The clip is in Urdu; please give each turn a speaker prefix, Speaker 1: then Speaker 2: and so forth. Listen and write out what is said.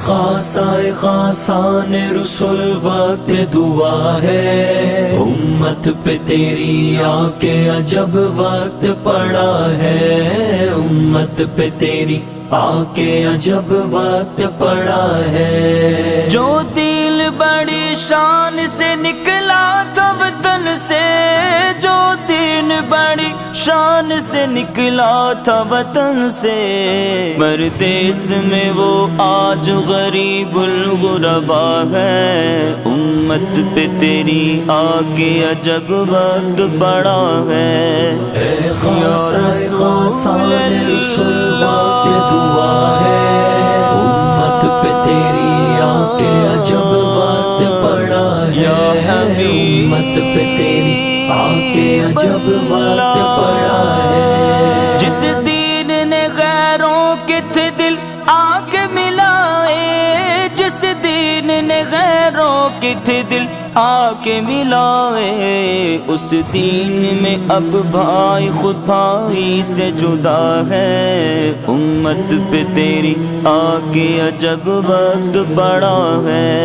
Speaker 1: خاصان رسول وقت دعا ہے، امت پہ تیری آ کے عجب وقت پڑا ہے، امت پہ تیری آ کے عجب وقت پڑا ہے۔
Speaker 2: جو دل بڑی شان سے نکلا تھا وطن سے، جو دین بڑی شان سے نکلا تھا وطن سے، پردیس میں وہ آج غریب الغربا ہے، امت پہ تیری آ کے عجب وقت پڑا ہے۔
Speaker 1: اے خاصان رسول وقت دعا ہے، امت پہ تیری آ کے عجب وقت پڑا ہے، امت پہ تیری آ کے عجب وقت پڑا ہے۔
Speaker 2: جس دین نے غیروں کے تھے دل آ کے ملائے، جس دین نے غیروں کے تھے دل آ کے ملائے، اس دین میں اب بھائی خود بھائی سے جدا ہے، امت پہ تیری آ کے عجب وقت پڑا ہے۔